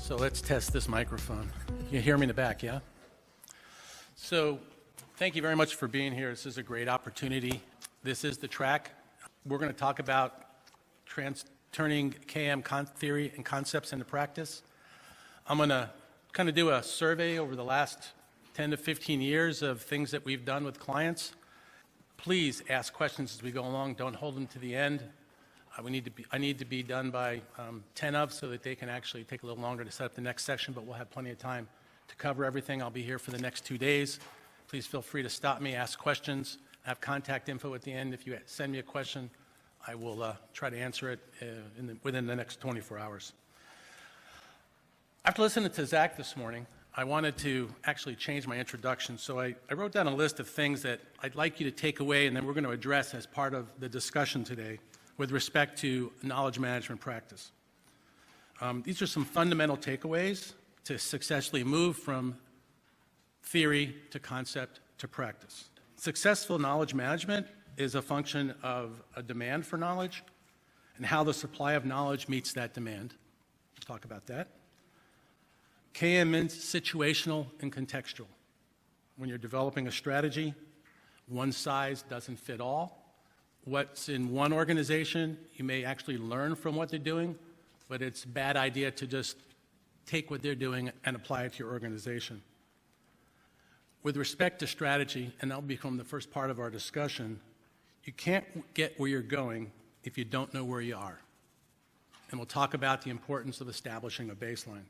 So let's test this microphone. You hear me in the back, yeah? So thank you very much for being here. This is a great opportunity. This is the track. We're going to talk about turning KM theory and concepts into practice. I'm going to kind of do a survey over the last 10 to 15 years of things that we've done with clients. Please ask questions as we go along. Don't hold them to the end. I need to be done by 10 of so that they can actually take a little longer to set up the next section, but we'll have plenty of time to cover everything. I'll be here for the next 2 days. Please feel free to stop me, ask questions. I have contact info at the end. If you send me a question, I will try to answer it within the next 24 hours. After listening to Zach this morning, I wanted to actually change my introduction. So I wrote down a list of things that I'd like you to take away, and then we're going to address as part of the discussion today with respect to knowledge management practice. These are some fundamental takeaways to successfully move from theory to concept to practice. Successful knowledge management is a function of a demand for knowledge and how the supply of knowledge meets that demand. We'll talk about that. KM means situational and contextual. When you're developing a strategy, one size doesn't fit all. What's in one organization, you may actually learn from what they're doing, but it's a bad idea to just take what they're doing and apply it to your organization. With respect to strategy, and that'll become the first part of our discussion, you can't get where you're going if you don't know where you are. And we'll talk about the importance of establishing a baseline.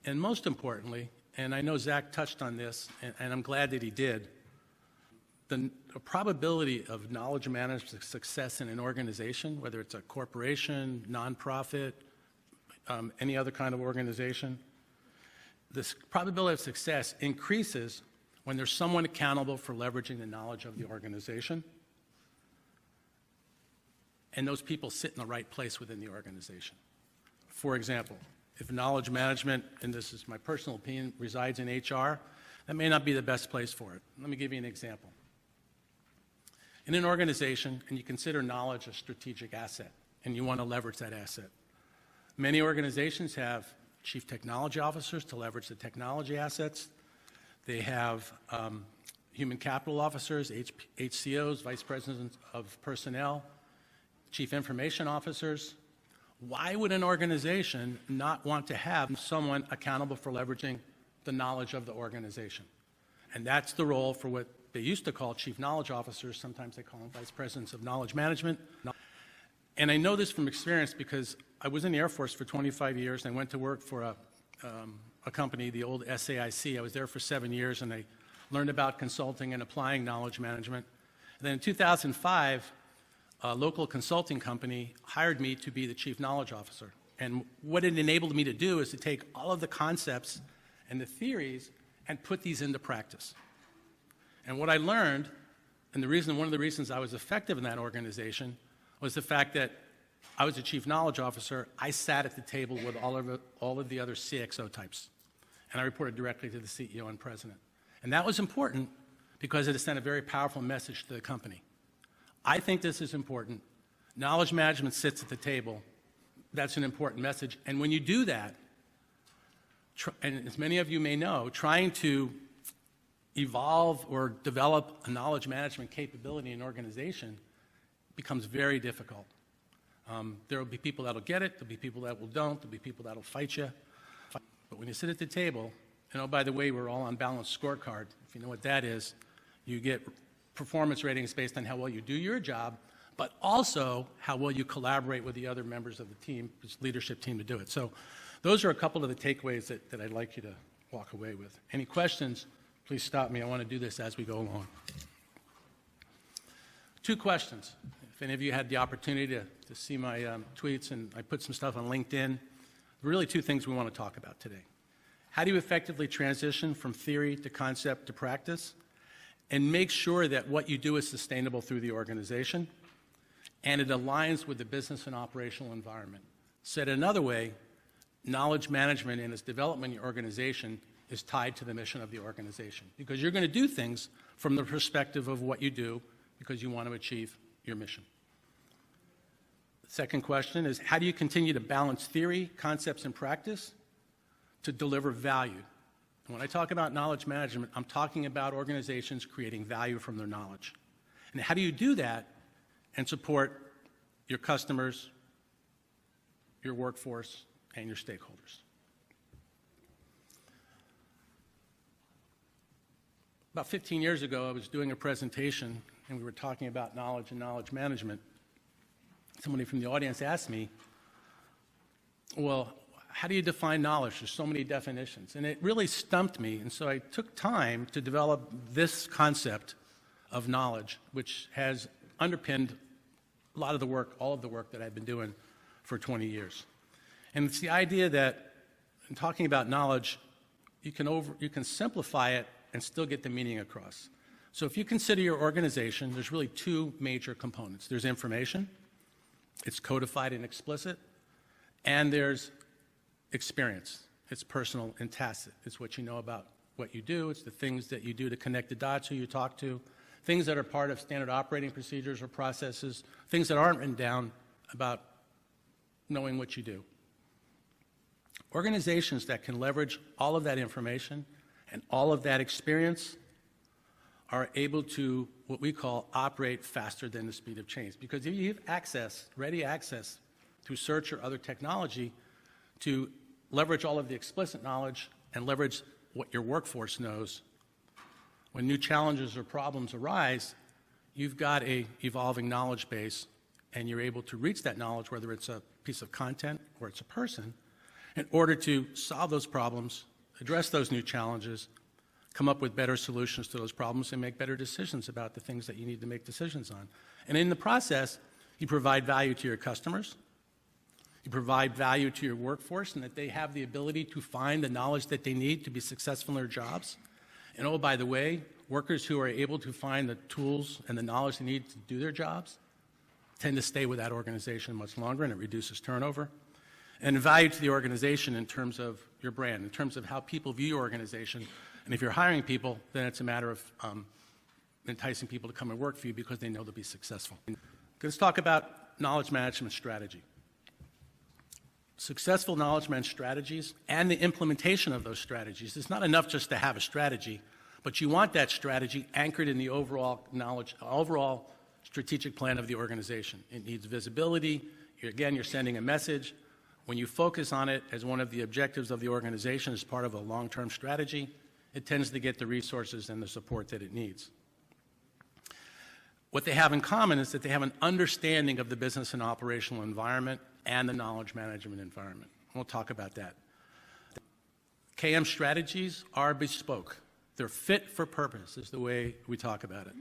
And most importantly, and I know Zach touched on this, and I'm glad that he did, the probability of knowledge management success in an organization, whether it's a corporation, nonprofit, any other kind of organization, this probability of success increases when there's someone accountable for leveraging the knowledge of the organization, and those people sit in the right place within the organization. For example, if knowledge management, and this is my personal opinion, resides in HR, that may not be the best place for it. Let me give you an example. In an organization, and you consider knowledge a strategic asset, and you want to leverage that asset. Many organizations have chief technology officers to leverage the technology assets. They have human capital officers, HCOs, vice presidents of personnel, chief information officers. Why would an organization not want to have someone accountable for leveraging the knowledge of the organization? And that's the role for what they used to call chief knowledge officers. Sometimes they call them vice presidents of knowledge management. And I know this from experience because I was in the Air Force for 25 years and I went to work for a company, the old SAIC. I was there for 7 years and I learned about consulting and applying knowledge management. And then in 2005, a local consulting company hired me to be the chief knowledge officer. And what it enabled me to do is to take all of the concepts and the theories and put these into practice. And what I learned, and one of the reasons I was effective in that organization, was the fact that I was a chief knowledge officer. I sat at the table with all of the other CXO types, and I reported directly to the CEO and president. And that was important because it sent a very powerful message to the company. I think this is important. Knowledge management sits at the table. That's an important message. And when you do that, and as many of you may know, trying to evolve or develop a knowledge management capability in an organization becomes very difficult. There will be people that will get it, there'll be people that will don't, there'll be people that will fight you. But when you sit at the table, and oh, by the way, we're all on balanced scorecard. If you know what that is, you get performance ratings based on how well you do your job, but also how well you collaborate with the other members of the team, this leadership team, to do it. So those are a couple of the takeaways that I'd like you to walk away with. Any questions? Please stop me. I want to do this as we go along. 2 questions. If any of you had the opportunity to see my tweets, and I put some stuff on LinkedIn, really 2 things we want to talk about today. How do you effectively transition from theory to concept to practice and make sure that what you do is sustainable through the organization and it aligns with the business and operational environment? Said another way, knowledge management and its development in your organization is tied to the mission of the organization, because you're going to do things from the perspective of what you do because you want to achieve your mission. Second question is, how do you continue to balance theory, concepts, and practice to deliver value? And when I talk about knowledge management, I'm talking about organizations creating value from their knowledge. And how do you do that and support your customers, your workforce, and your stakeholders? About 15 years ago, I was doing a presentation, and we were talking about knowledge and knowledge management. Somebody from the audience asked me, well, how do you define knowledge? There's so many definitions. And it really stumped me, and so I took time to develop this concept of knowledge, which has underpinned a lot of the work, all of the work that I've been doing for 20 years. And it's the idea that in talking about knowledge, you can simplify it and still get the meaning across. So if you consider your organization, there's really two major components. There's information, it's codified and explicit, and there's experience. It's personal and tacit. It's what you know about what you do. It's the things that you do to connect the dots, who you talk to, things that are part of standard operating procedures or processes, things that aren't written down about knowing what you do. Organizations that can leverage all of that information and all of that experience are able to, what we call, operate faster than the speed of change. Because if you have access, ready access, through search or other technology, to leverage all of the explicit knowledge and leverage what your workforce knows, when new challenges or problems arise, you've got an evolving knowledge base, and you're able to reach that knowledge, whether it's a piece of content or it's a person, in order to solve those problems, address those new challenges, come up with better solutions to those problems, and make better decisions about the things that you need to make decisions on. And in the process, you provide value to your customers, you provide value to your workforce, and that they have the ability to find the knowledge that they need to be successful in their jobs. And oh, by the way, workers who are able to find the tools and the knowledge they need to do their jobs tend to stay with that organization much longer, and it reduces turnover. And value to the organization in terms of your brand, in terms of how people view your organization. And if you're hiring people, then it's a matter of enticing people to come and work for you because they know they'll be successful. Let's talk about knowledge management strategy. Successful knowledge management strategies and the implementation of those strategies. It's not enough just to have a strategy, but you want that strategy anchored in the overall strategic plan of the organization. It needs visibility. Again, you're sending a message. When you focus on it as one of the objectives of the organization as part of a long-term strategy, it tends to get the resources and the support that it needs. What they have in common is that they have an understanding of the business and operational environment and the knowledge management environment. We'll talk about that. KM strategies are bespoke. They're fit for purpose, is the way we talk about it.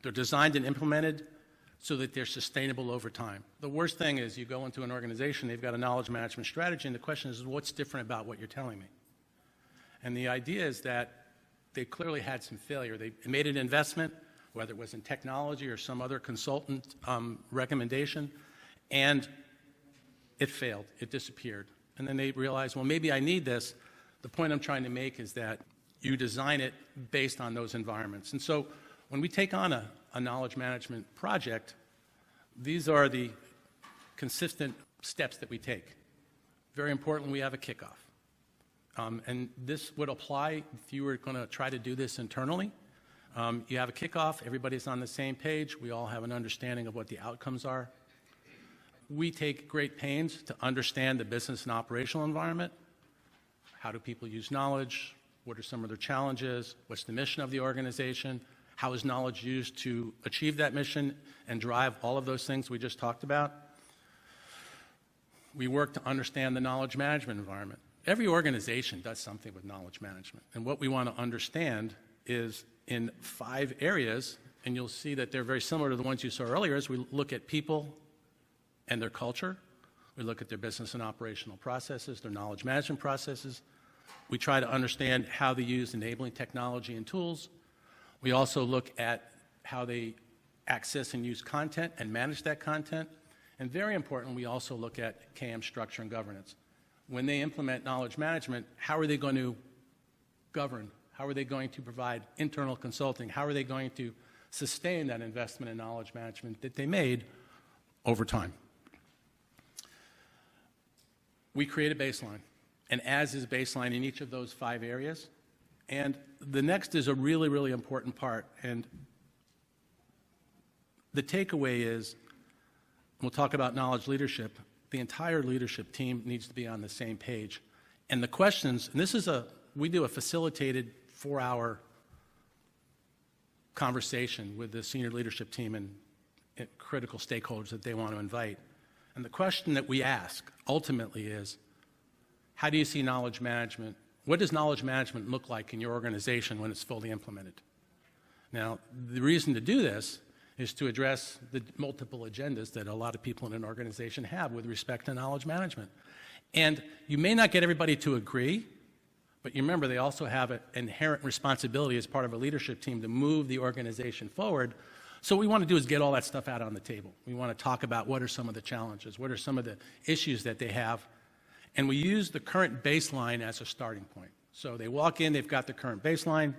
They're designed and implemented so that they're sustainable over time. The worst thing is you go into an organization, they've got a knowledge management strategy, and the question is, what's different about what you're telling me? And the idea is that they clearly had some failure. They made an investment, whether it was in technology or some other consultant recommendation, and it failed. It disappeared. And then they realized, well, maybe I need this. The point I'm trying to make is that you design it based on those environments. And so when we take on a knowledge management project, these are the consistent steps that we take. Very important, we have a kickoff. And this would apply if you were going to try to do this internally. You have a kickoff, everybody's on the same page, we all have an understanding of what the outcomes are. We take great pains to understand the business and operational environment. How do people use knowledge? What are some of their challenges? What's the mission of the organization? How is knowledge used to achieve that mission and drive all of those things we just talked about? We work to understand the knowledge management environment. Every organization does something with knowledge management. And what we want to understand is in 5 areas, and you'll see that they're very similar to the ones you saw earlier, is we look at people and their culture. We look at their business and operational processes, their knowledge management processes. We try to understand how they use enabling technology and tools. We also look at how they access and use content and manage that content. And very important, we also look at KM structure and governance. When they implement knowledge management, how are they going to govern? How are they going to provide internal consulting? How are they going to sustain that investment in knowledge management that they made over time? we create a baseline, and as is baseline in each of those 5 areas. And the next is a really, really important part. And the takeaway is, we'll talk about knowledge leadership, the entire leadership team needs to be on the same page. And the questions, and this is we do a facilitated 4-hour conversation with the senior leadership team and critical stakeholders that they want to invite. And the question that we ask ultimately is, how do you see knowledge management? What does knowledge management look like in your organization when it's fully implemented? Now, the reason to do this is to address the multiple agendas that a lot of people in an organization have with respect to knowledge management. And you may not get everybody to agree, but you remember they also have an inherent responsibility as part of a leadership team to move the organization forward. So what we want to do is get all that stuff out on the table. We want to talk about what are some of the challenges, what are some of the issues that they have, and we use the current baseline as a starting point. So they walk in, they've got the current baseline.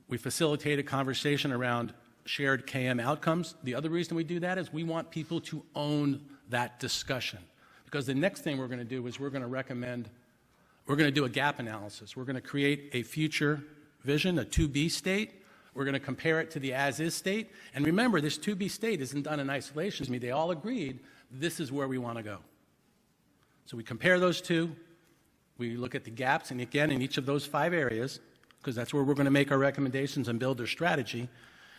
We facilitate a conversation around shared KM outcomes. The other reason we do that is we want people to own that discussion. Because the next thing we're going to do is we're going to do a gap analysis. We're going to create a future vision, a to-be state. We're going to compare it to the as-is state. And remember, this to-be state isn't done in isolation. They all agreed this is where we want to go. So we compare those two. We look at the gaps, and again, in each of those 5 areas, because that's where we're going to make our recommendations and build their strategy.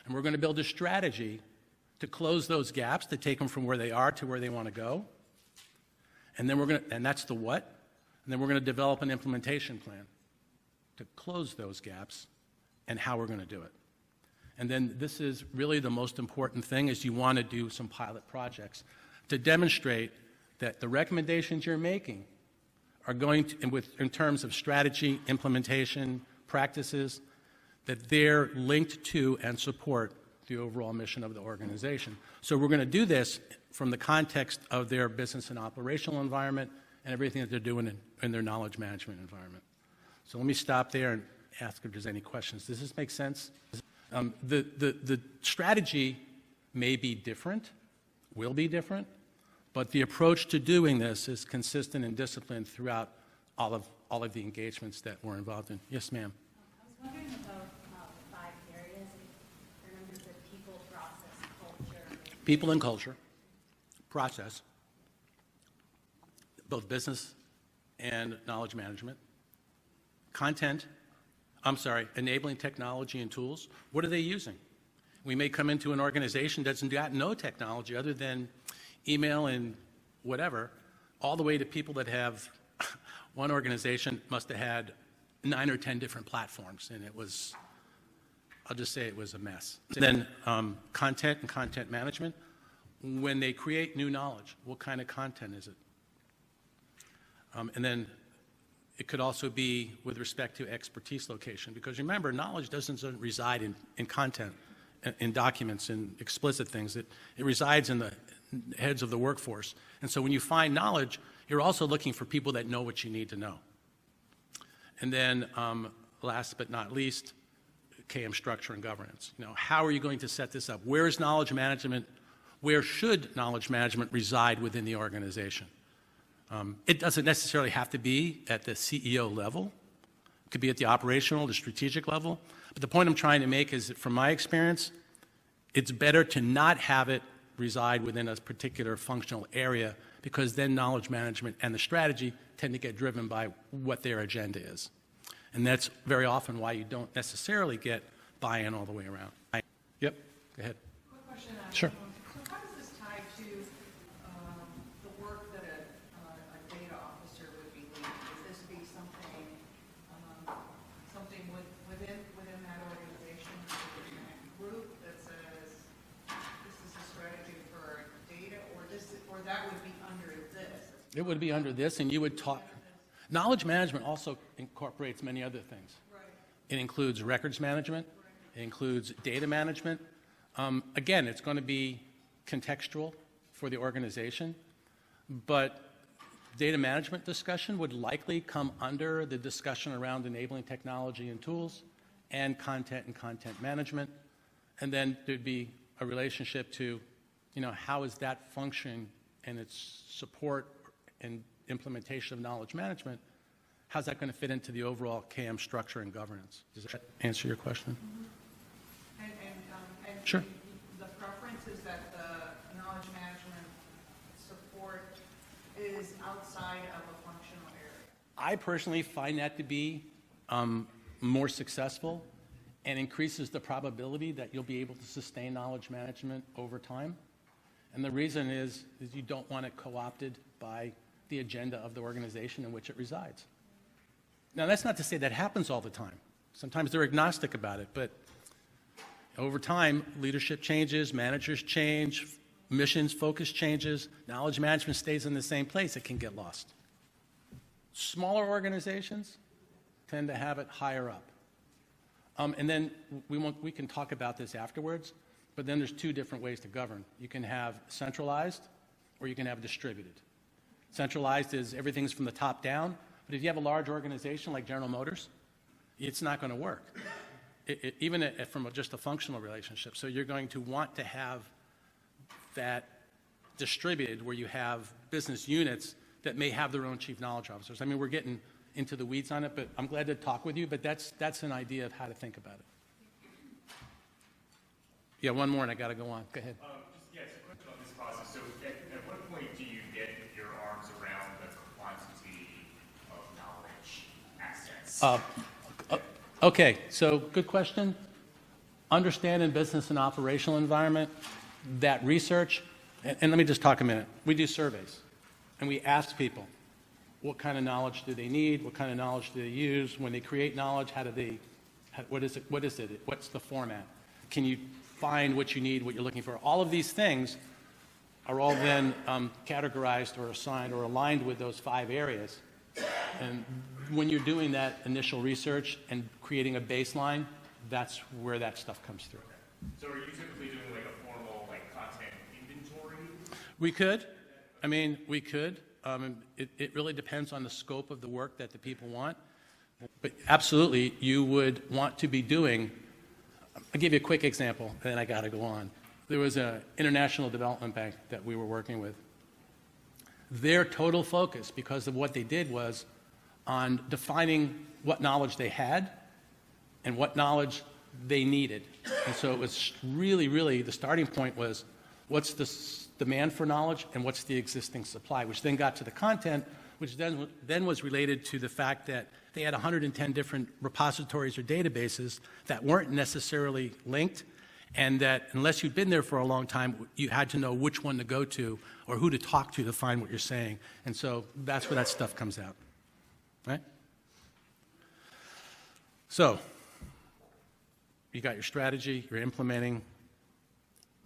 And we're going to build a strategy to close those gaps, to take them from where they are to where they want to go. And then and that's the what. And then we're going to develop an implementation plan to close those gaps and how we're going to do it. And then this is really the most important thing, is you want to do some pilot projects to demonstrate that the recommendations you're making are going to, in terms of strategy, implementation, practices, that they're linked to and support the overall mission of the organization. So we're going to do this from the context of their business and operational environment and everything that they're doing in their knowledge management environment. So let me stop there and ask if there's any questions. Does this make sense? The strategy may be different, will be different, but the approach to doing this is consistent and disciplined throughout all of the engagements that we're involved in. Yes, ma'am. I was wondering about the 5 areas. I remember you said people, process, culture. People and culture, process, both business and knowledge management, enabling technology and tools. What are they using? We may come into an organization that's got no technology other than email and whatever, all the way to people that have, one organization must have had 9 or 10 different platforms, and it was, I'll just say it was a mess. Then content and content management. When they create new knowledge, what kind of content is it? And then it could also be with respect to expertise location, because remember, knowledge doesn't reside in content, in documents, in explicit things. It resides in the heads of the workforce. And so when you find knowledge, you're also looking for people that know what you need to know. And then last but not least, KM structure and governance. How are you going to set this up? Where is knowledge management? Where should knowledge management reside within the organization? It doesn't necessarily have to be at the CEO level. It could be at the operational, the strategic level. But the point I'm trying to make is that from my experience, it's better to not have it reside within a particular functional area, because then knowledge management and the strategy tend to get driven by what their agenda is. And that's very often why you don't necessarily get buy-in all the way around. Yep, go ahead. Quick question. Sure. So how does this tie to the work that a data officer would be leading? Would this be something within that organization, a group that says this is a strategy for data, or that would be under this? It would be under this, and you would talk. Knowledge management also incorporates many other things. Right. It includes records management. It includes data management. Again, it's going to be contextual for the organization, but data management discussion would likely come under the discussion around enabling technology and tools and content management. And then there'd be a relationship to, how is that function and its support and implementation of knowledge management, how's that going to fit into the overall KM structure and governance? Does that answer your question? And Sure. the preference is that the knowledge management support is outside of a functional area. I personally find that to be more successful and increases the probability that you'll be able to sustain knowledge management over time. And the reason is you don't want it co-opted by the agenda of the organization in which it resides. Now, that's not to say that happens all the time. Sometimes they're agnostic about it, but over time, leadership changes, managers change, missions, focus changes, knowledge management stays in the same place, it can get lost. Smaller organizations tend to have it higher up. And then we can talk about this afterwards, but then there's two different ways to govern. You can have centralized or you can have distributed. Centralized is everything's from the top down, but if you have a large organization like General Motors, it's not going to work, even from just a functional relationship. So you're going to want to have that distributed where you have business units that may have their own chief knowledge officers. I mean, we're getting into the weeds on it, but I'm glad to talk with you, but that's an idea of how to think about it. Yeah, one more and I got to go on. Go ahead. It's a question on this process. So at what point do you get your arms around the quantity of knowledge assets? Okay, so good question. Understand in business and operational environment that research, and let me just talk a minute. We do surveys, and we ask people, what kind of knowledge do they need? What kind of knowledge do they use? When they create knowledge, what is it? What's the format? Can you find what you need, what you're looking for? All of these things are all then categorized or assigned or aligned with those 5 areas. And when you're doing that initial research and creating a baseline, that's where that stuff comes through. So are you typically doing like a formal content inventory? We could. I mean, we could. It really depends on the scope of the work that the people want. But absolutely, you would want to be doing, I'll give you a quick example, and then I got to go on. There was an international development bank that we were working with. Their total focus, because of what they did, was on defining what knowledge they had and what knowledge they needed. And so it was really, the starting point was, what's the demand for knowledge and what's the existing supply, which then got to the content, which then was related to the fact that they had 110 different repositories or databases that weren't necessarily linked, and that unless you'd been there for a long time, you had to know which one to go to or who to talk to find what you're saying. And so that's where that stuff comes out, right? So you got your strategy, you're implementing.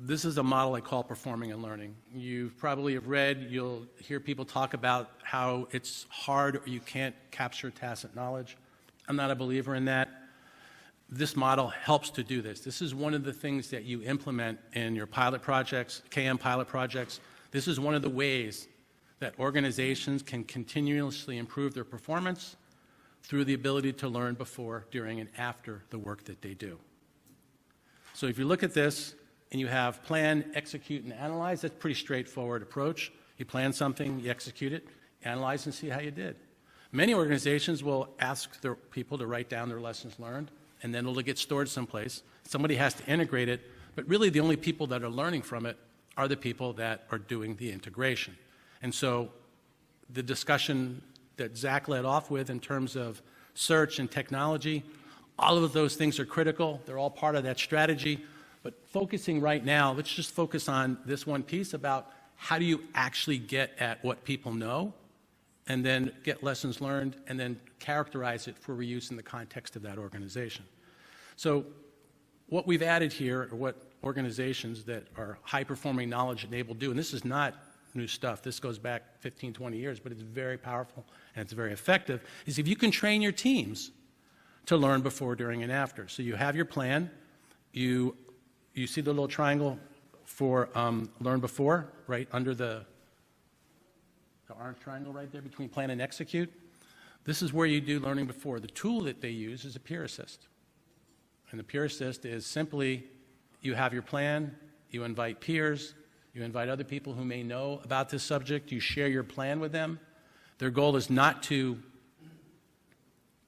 This is a model I call performing and learning. You probably have read, you'll hear people talk about how it's hard or you can't capture tacit knowledge. I'm not a believer in that. This model helps to do this. This is one of the things that you implement in your pilot projects, KM pilot projects. This is one of the ways that organizations can continuously improve their performance through the ability to learn before, during, and after the work that they do. So if you look at this, and you have plan, execute, and analyze, that's a pretty straightforward approach. You plan something, you execute it, analyze and see how you did. Many organizations will ask their people to write down their lessons learned, and then it'll get stored someplace. Somebody has to integrate it, but really the only people that are learning from it are the people that are doing the integration. And so the discussion that Zach led off with in terms of search and technology, all of those things are critical. They're all part of that strategy. But focusing right now, let's just focus on this one piece about how do you actually get at what people know, and then get lessons learned, and then characterize it for reuse in the context of that organization. So what we've added here are what organizations that are high-performing knowledge-enabled do, and this is not new stuff. This goes back 15, 20 years, but it's very powerful and it's very effective, is if you can train your teams to learn before, during, and after. So you have your plan. You see the little triangle for learn before, right under the orange triangle right there between plan and execute. This is where you do learning before. The tool that they use is a peer assist. And the peer assist is simply you have your plan, you invite peers, you invite other people who may know about this subject, you share your plan with them, Their goal is not to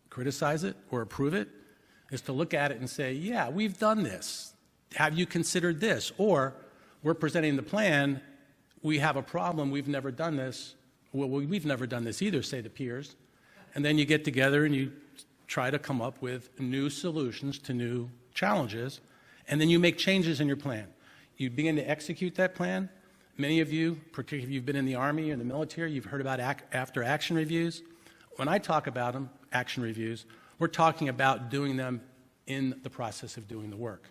criticize it or approve it, is to look at it and say, yeah, we've done this. Have you considered this? Or we're presenting the plan, we have a problem, we've never done this. Well, we've never done this either, say the peers. And then you get together and you try to come up with new solutions to new challenges, and then you make changes in your plan. You begin to execute that plan. Many of you, particularly if you've been in the Army or the military, you've heard about after-action reviews. When I talk about them, action reviews, we're talking about doing them in the process of doing the work.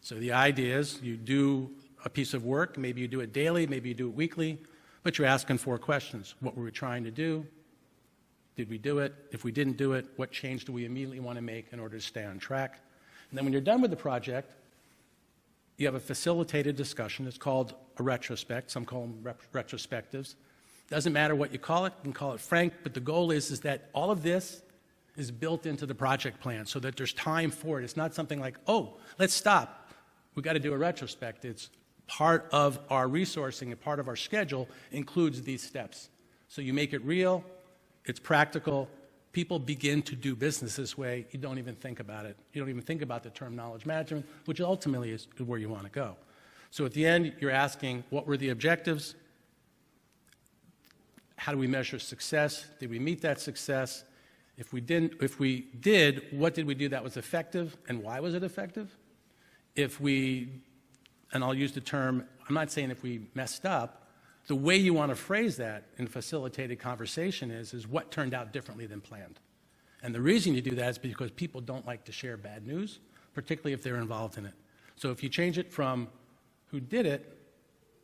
So the idea is you do a piece of work, maybe you do it daily, maybe you do it weekly, but you're asking 4 questions. What were we trying to do? Did we do it? If we didn't do it, what change do we immediately want to make in order to stay on track? And then when you're done with the project, you have a facilitated discussion. It's called a retrospect. Some call them retrospectives. Doesn't matter what you call it. You can call it frank, but the goal is that all of this is built into the project plan so that there's time for it. It's not something like, oh, let's stop. We've got to do a retrospect. It's part of our resourcing and part of our schedule includes these steps. So you make it real, it's practical, people begin to do business this way, you don't even think about it. You don't even think about the term knowledge management, which ultimately is where you want to go. So at the end, you're asking, what were the objectives? How do we measure success? Did we meet that success? If we did, what did we do that was effective, and why was it effective? If we, and I'll use the term, I'm not saying if we messed up, the way you want to phrase that in facilitated conversation is what turned out differently than planned. And the reason you do that is because people don't like to share bad news, particularly if they're involved in it. So if you change it from who did it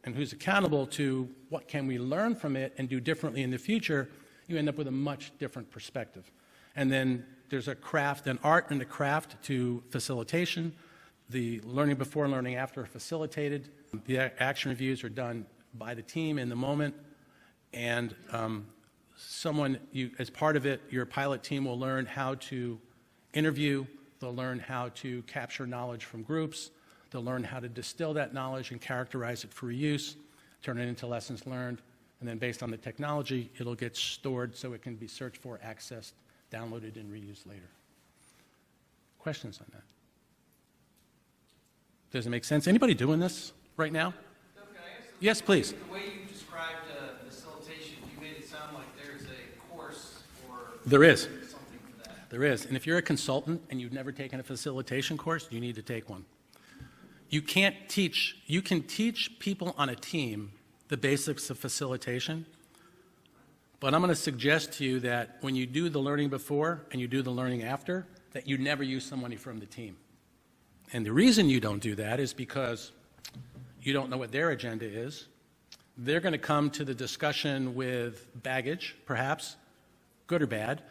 and who's accountable to what can we learn from it and do differently in the future, you end up with a much different perspective. And then there's a craft, an art and a craft to facilitation. The learning before and learning after are facilitated. The action reviews are done by the team in the moment, and as part of it, your pilot team will learn how to interview, they'll learn how to capture knowledge from groups, they'll learn how to distill that knowledge and characterize it for use, turn it into lessons learned, and then based on the technology, it'll get stored so it can be searched for, accessed, downloaded, and reused later. Questions on that? Does it make sense? Anybody doing this right now? Yes, please. The way you described facilitation, you made it sound like there's a course or There is. something for that. There is. And if you're a consultant and you've never taken a facilitation course, you need to take one. You can teach people on a team the basics of facilitation, but I'm going to suggest to you that when you do the learning before and you do the learning after, that you never use somebody from the team. And the reason you don't do that is because you don't know what their agenda is. They're going to come to the discussion with baggage, perhaps, good or bad,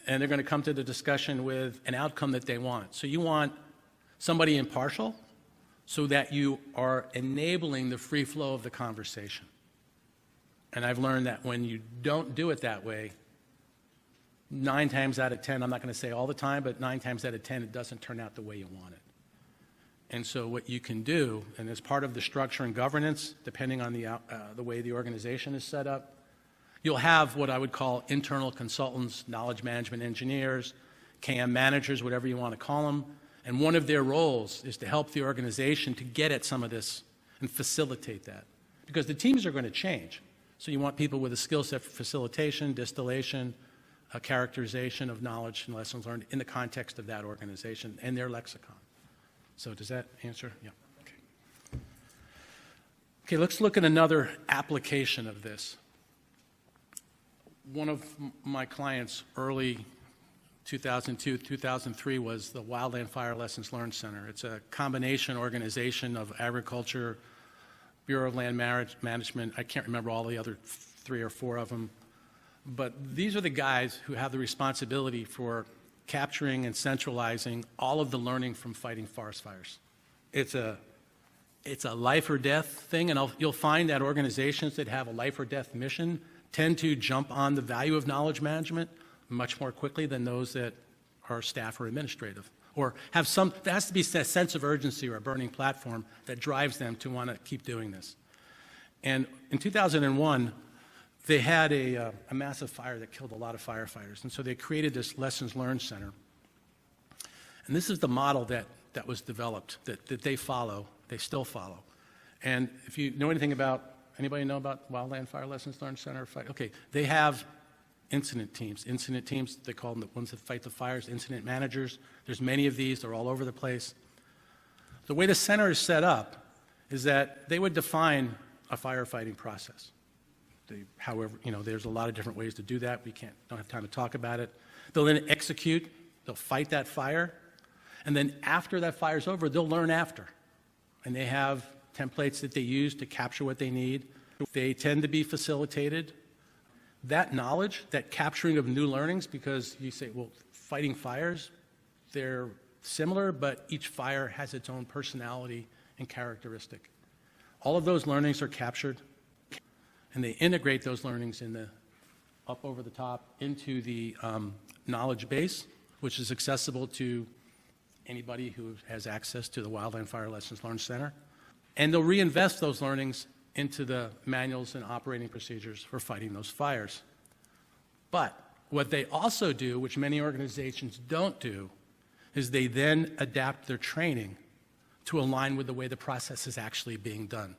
and they're going to come to the discussion with an outcome that they want. So you want somebody impartial so that you are enabling the free flow of the conversation. And I've learned that when you don't do it that way, 9 times out of 10, I'm not going to say all the time, but 9 times out of 10, it doesn't turn out the way you want it. And so what you can do, and as part of the structure and governance, depending on the way the organization is set up, you'll have what I would call internal consultants, knowledge management engineers, KM managers, whatever you want to call them. And one of their roles is to help the organization to get at some of this and facilitate that. Because the teams are going to change. So you want people with a skill set for facilitation, distillation, characterization of knowledge and lessons learned in the context of that organization and their lexicon. So does that answer? Yeah. Okay. Okay, let's look at another application of this. One of my clients early 2002, 2003 was the Wildland Fire Lessons Learned Center. It's a combination organization of agriculture, Bureau of Land Management. I can't remember all the other 3 or 4 of them. But these are the guys who have the responsibility for capturing and centralizing all of the learning from fighting forest fires. It's a life or death thing, and you'll find that organizations that have a life or death mission tend to jump on the value of knowledge management much more quickly than those that are staff or administrative, or have there has to be a sense of urgency or a burning platform that drives them to want to keep doing this. And in 2001, they had a massive fire that killed a lot of firefighters, and so they created this lessons learned center. And this is the model that was developed, that they follow, they still follow. And if you know anything about, anybody know about Wildland Fire Lessons Learned Center? Okay, they have incident teams, they call them the ones that fight the fires, incident managers. There's many of these, they're all over the place. The way the center is set up is that they would define a firefighting process. However, there's a lot of different ways to do that. Don't have time to talk about it. They'll then execute, they'll fight that fire, and then after that fire's over, they'll learn after. And they have templates that they use to capture what they need. They tend to be facilitated. That knowledge, that capturing of new learnings, because you say, well, fighting fires, they're similar, but each fire has its own personality and characteristic. All of those learnings are captured, and they integrate those learnings up over the top into the knowledge base, which is accessible to anybody who has access to the Wildland Fire Lessons Learned Center. And they'll reinvest those learnings into the manuals and operating procedures for fighting those fires. But what they also do, which many organizations don't do, is they then adapt their training to align with the way the process is actually being done.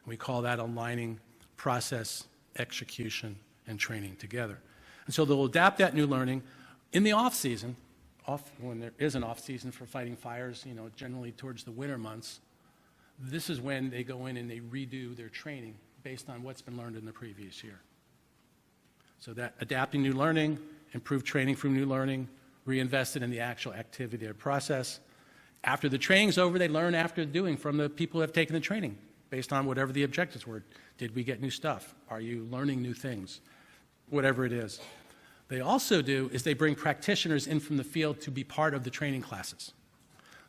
We call that aligning process, execution, and training together. And so they'll adapt that new learning in the off-season, when there is an off-season for fighting fires, generally towards the winter months. This is when they go in and they redo their training based on what's been learned in the previous year. So that adapting new learning, improved training from new learning, reinvested in the actual activity or process. After the training's over, they learn after doing from the people who have taken the training based on whatever the objectives were. Did we get new stuff? Are you learning new things? Whatever it is. They also do is they bring practitioners in from the field to be part of the training classes.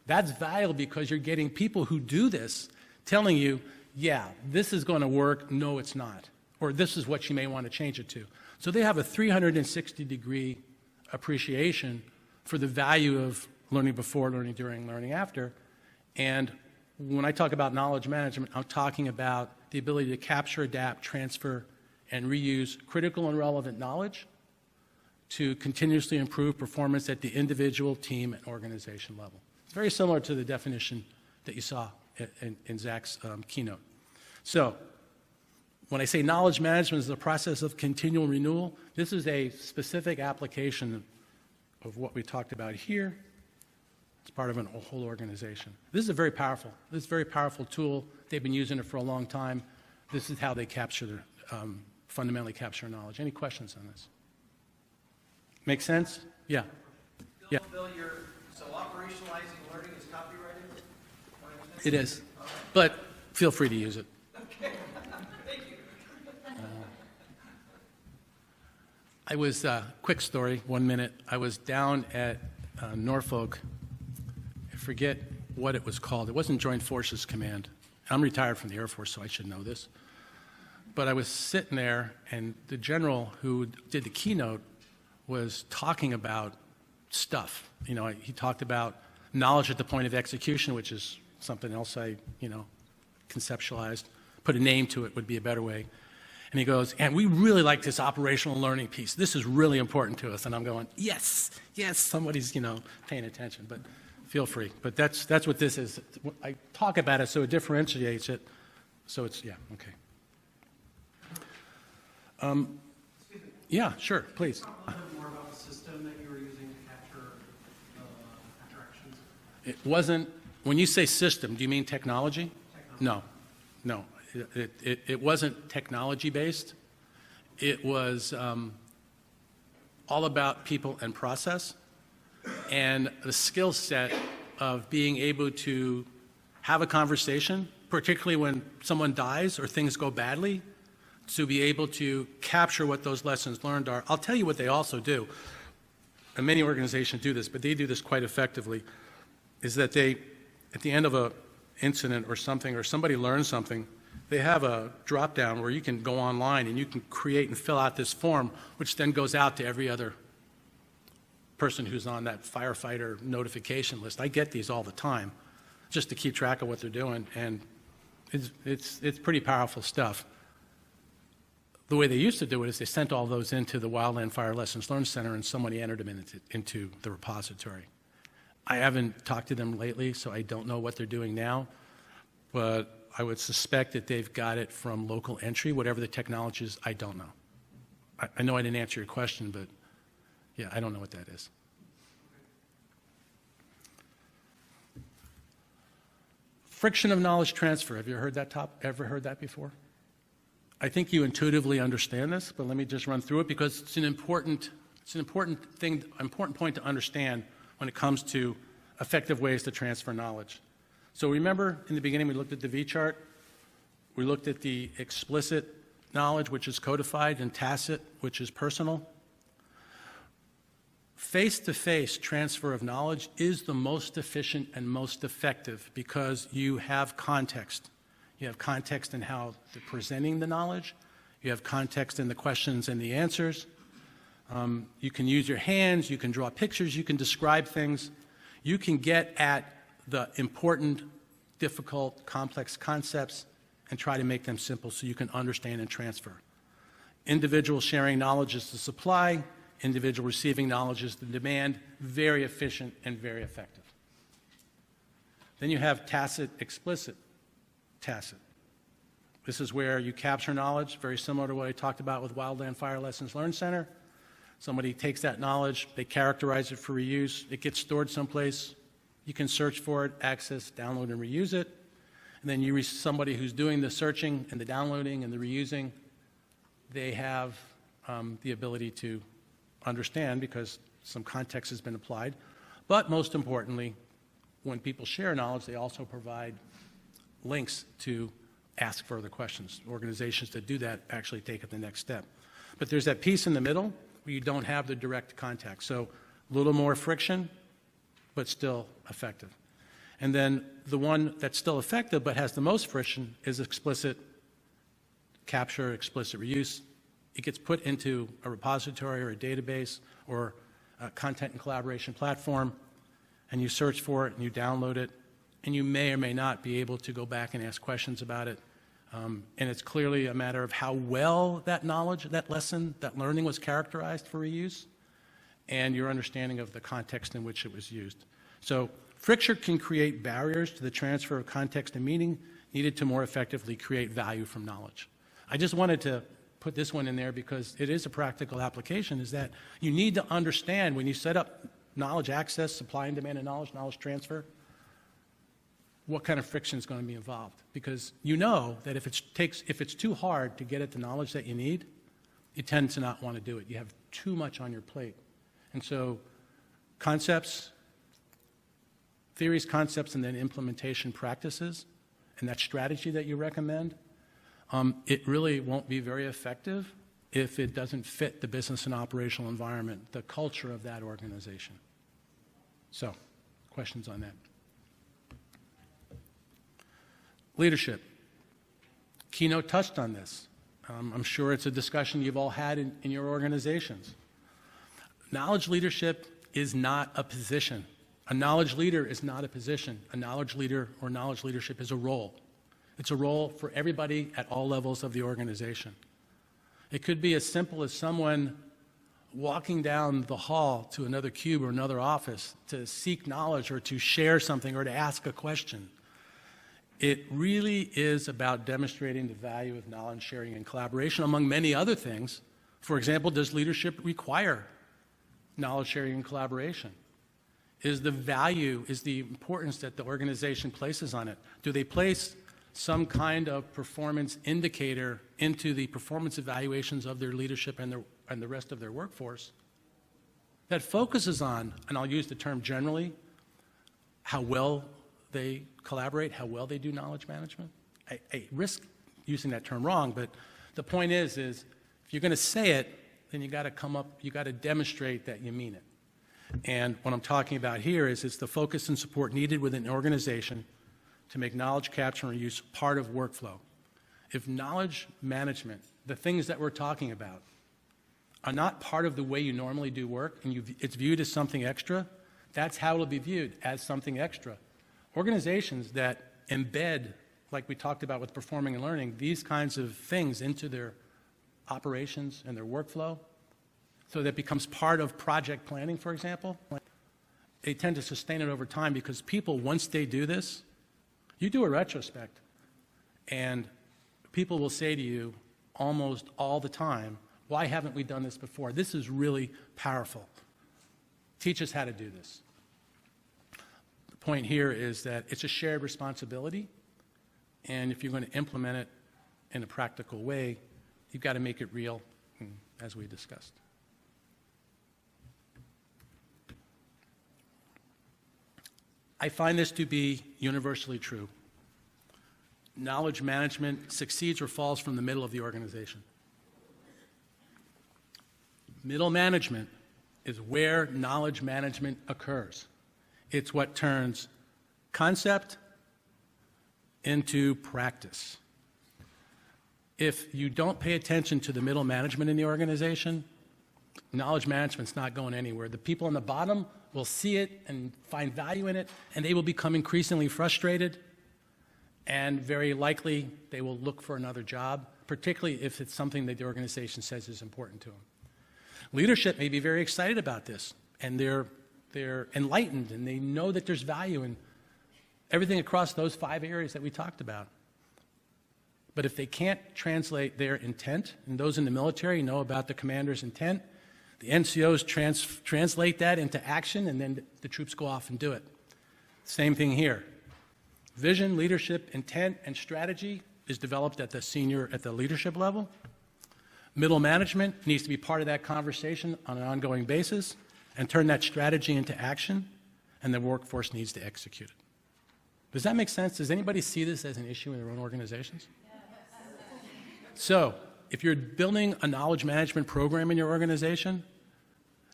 That's valuable because you're getting people who do this telling you, yeah, this is going to work, no, it's not. Or this is what you may want to change it to. So they have a 360-degree appreciation for the value of learning before, learning during, learning after. And when I talk about knowledge management, I'm talking about the ability to capture, adapt, transfer, and reuse critical and relevant knowledge to continuously improve performance at the individual, team, and organization level. It's very similar to the definition that you saw in Zach's keynote. So when I say knowledge management is the process of continual renewal, this is a specific application of what we talked about here. It's part of a whole organization. This is a very powerful tool. They've been using it for a long time. This is how they fundamentally capture knowledge. Any questions on this? Make sense? Yeah. Yeah. Bill, so operationalizing learning is copyrighted? It is. But feel free to use it. Okay. Thank you. I was, quick story, 1 minute. I was down at Norfolk. I forget what it was called. It wasn't Joint Forces Command. I'm retired from the Air Force, so I should know this. But I was sitting there, and the general who did the keynote was talking about stuff. He talked about knowledge at the point of execution, which is something else I, conceptualized. Put a name to it would be a better way. And he goes, and we really like this operational learning piece. This is really important to us. And I'm going, yes, somebody's, paying attention. But feel free. But that's what this is. I talk about it so it differentiates it. So it's, yeah, okay. Yeah, sure, please. Talk a little bit more about the system that you were using to capture interactions. It wasn't, when you say system, do you mean technology? No. It wasn't technology-based. It was all about people and process and the skill set of being able to have a conversation, particularly when someone dies or things go badly, to be able to capture what those lessons learned are. I'll tell you what they also do, and many organizations do this, but they do this quite effectively, is that they, at the end of an incident or something, or somebody learns something, they have a drop-down where you can go online and you can create and fill out this form, which then goes out to every other person who's on that firefighter notification list. I get these all the time, just to keep track of what they're doing, and it's pretty powerful stuff. The way they used to do it is they sent all those into the Wildland Fire Lessons Learned Center and somebody entered them into the repository. I haven't talked to them lately, so I don't know what they're doing now, but I would suspect that they've got it from local entry, whatever the technology is, I don't know. I know I didn't answer your question, but yeah, I don't know what that is. Friction of knowledge transfer. Have you heard that ever heard that before? I think you intuitively understand this, but let me just run through it because it's an important point to understand when it comes to effective ways to transfer knowledge. So remember in the beginning we looked at the V chart. We looked at the explicit knowledge, which is codified, and tacit, which is personal. Face-to-face transfer of knowledge is the most efficient and most effective because you have context. You have context in how they're presenting the knowledge. You have context in the questions and the answers. You can use your hands. You can draw pictures. You can describe things. You can get at the important, difficult, complex concepts and try to make them simple so you can understand and transfer. Individual sharing knowledge is the supply. Individual receiving knowledge is the demand. Very efficient and very effective. Then you have tacit, explicit. Tacit. This is where you capture knowledge, very similar to what I talked about with Wildland Fire Lessons Learned Center. Somebody takes that knowledge, they characterize it for reuse, it gets stored someplace, you can search for it, access, download, and reuse it. And then somebody who's doing the searching and the downloading and the reusing, they have the ability to understand because some context has been applied. But most importantly, when people share knowledge, they also provide links to ask further questions. Organizations that do that actually take it the next step. But there's that piece in the middle where you don't have the direct contact. So a little more friction, but still effective. And then the one that's still effective but has the most friction is explicit capture, explicit reuse. It gets put into a repository or a database or a content and collaboration platform, and you search for it and you download it, and you may or may not be able to go back and ask questions about it. And it's clearly a matter of how well that knowledge, that lesson, that learning was characterized for reuse, and your understanding of the context in which it was used. So friction can create barriers to the transfer of context and meaning needed to more effectively create value from knowledge. I just wanted to put this one in there because it is a practical application, is that you need to understand when you set up knowledge access, supply and demand of knowledge, knowledge transfer, what kind of friction is going to be involved. Because you know that if it's too hard to get at the knowledge that you need, you tend to not want to do it. You have too much on your plate. And so concepts, theories, concepts, and then implementation practices, and that strategy that you recommend, it really won't be very effective if it doesn't fit the business and operational environment, the culture of that organization. So, questions on that? Leadership. Keynote touched on this. I'm sure it's a discussion you've all had in your organizations. Knowledge leadership is not a position. A knowledge leader is not a position. A knowledge leader or knowledge leadership is a role. It's a role for everybody at all levels of the organization. It could be as simple as someone walking down the hall to another cube or another office to seek knowledge or to share something or to ask a question. It really is about demonstrating the value of knowledge sharing and collaboration, among many other things. For example, does leadership require knowledge sharing and collaboration? Is the importance that the organization places on it? Do they place some kind of performance indicator into the performance evaluations of their leadership and the rest of their workforce that focuses on, and I'll use the term generally, how well they collaborate, how well they do knowledge management? I risk using that term wrong, but the point is if you're going to say it, then you got to demonstrate that you mean it. And what I'm talking about here is it's the focus and support needed within an organization to make knowledge capture and use part of workflow. If knowledge management, the things that we're talking about, are not part of the way you normally do work and it's viewed as something extra, that's how it'll be viewed, as something extra. Organizations that embed, like we talked about with performing and learning, these kinds of things into their operations and their workflow, so that it becomes part of project planning, for example. They tend to sustain it over time because people, once they do this, you do a retrospect, and people will say to you almost all the time, why haven't we done this before? This is really powerful. Teach us how to do this. The point here is that it's a shared responsibility, and if you're going to implement it in a practical way, you've got to make it real, as we discussed. I find this to be universally true. Knowledge management succeeds or falls from the middle of the organization. Middle management is where knowledge management occurs. It's what turns concept into practice. If you don't pay attention to the middle management in the organization, knowledge management's not going anywhere. The people on the bottom will see it and find value in it, and they will become increasingly frustrated, and very likely they will look for another job, particularly if it's something that the organization says is important to them. Leadership may be very excited about this, and they're enlightened, and they know that there's value in everything across those 5 areas that we talked about. But if they can't translate their intent, and those in the military know about the commander's intent, the NCOs translate that into action, and then the troops go off and do it. Same thing here. Vision, leadership, intent, and strategy is developed at the leadership level. Middle management needs to be part of that conversation on an ongoing basis and turn that strategy into action, and the workforce needs to execute it. Does that make sense? Does anybody see this as an issue in their own organizations? So, if you're building a knowledge management program in your organization,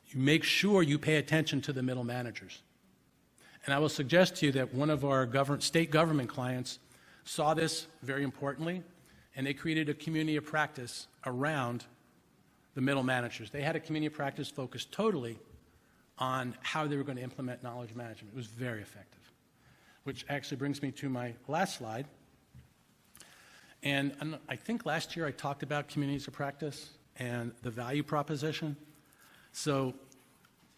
you make sure you pay attention to the middle managers. And I will suggest to you that one of our state government clients saw this very importantly, and they created a community of practice around the middle managers. They had a community of practice focused totally on how they were going to implement knowledge management. It was very effective, which actually brings me to my last slide. And I think last year I talked about communities of practice and the value proposition. So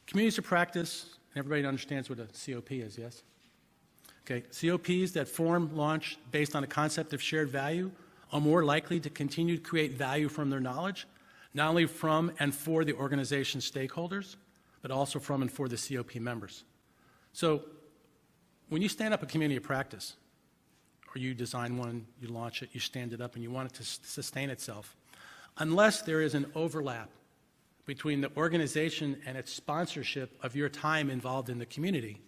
communities of practice, everybody understands what a COP is, yes? Okay, COPs that form, launch based on a concept of shared value are more likely to continue to create value from their knowledge, not only from and for the organization's stakeholders, but also from and for the COP members. So when you stand up a community of practice, or you design one, you launch it, you stand it up, and you want it to sustain itself, unless there is an overlap between the organization and its sponsorship of your time involved in the community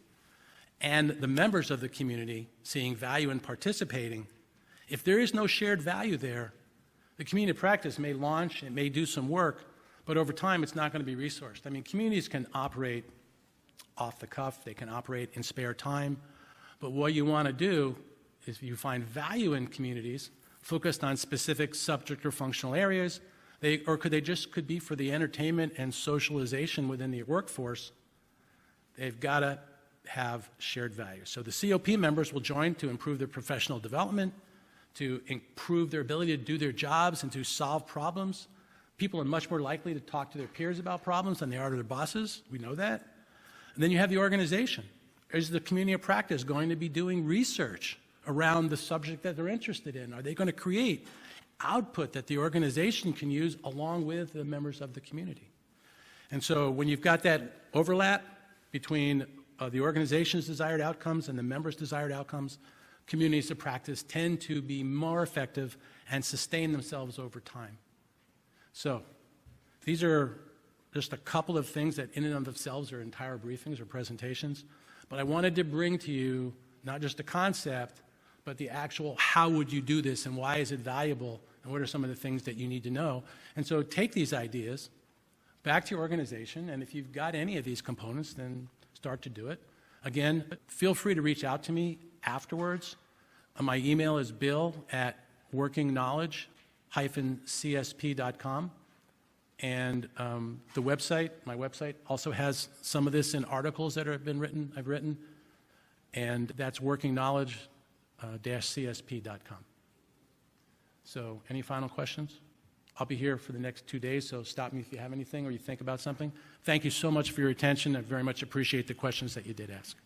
and the members of the community seeing value in participating, if there is no shared value there, the community of practice may launch, it may do some work, but over time it's not going to be resourced. I mean, communities can operate off the cuff, they can operate in spare time, but what you want to do is you find value in communities focused on specific subject or functional areas, could be for the entertainment and socialization within the workforce. They've got to have shared value. So the COP members will join to improve their professional development, to improve their ability to do their jobs and to solve problems. People are much more likely to talk to their peers about problems than they are to their bosses. We know that. And then you have the organization. Is the community of practice going to be doing research around the subject that they're interested in? Are they going to create output that the organization can use along with the members of the community? And so when you've got that overlap between the organization's desired outcomes and the members' desired outcomes, communities of practice tend to be more effective and sustain themselves over time. So these are just a couple of things that in and of themselves are entire briefings or presentations, but I wanted to bring to you not just a concept, but the actual how would you do this and why is it valuable and what are some of the things that you need to know. And so take these ideas back to your organization, and if you've got any of these components, then start to do it. Again, feel free to reach out to me afterwards. My email is bill@workingknowledge-csp.com. And the website, my website, also has some of this in articles that have been written, I've written, and that's workingknowledge-csp.com. So, any final questions? I'll be here for the next 2 days, so stop me if you have anything or you think about something. Thank you so much for your attention. I very much appreciate the questions that you did ask.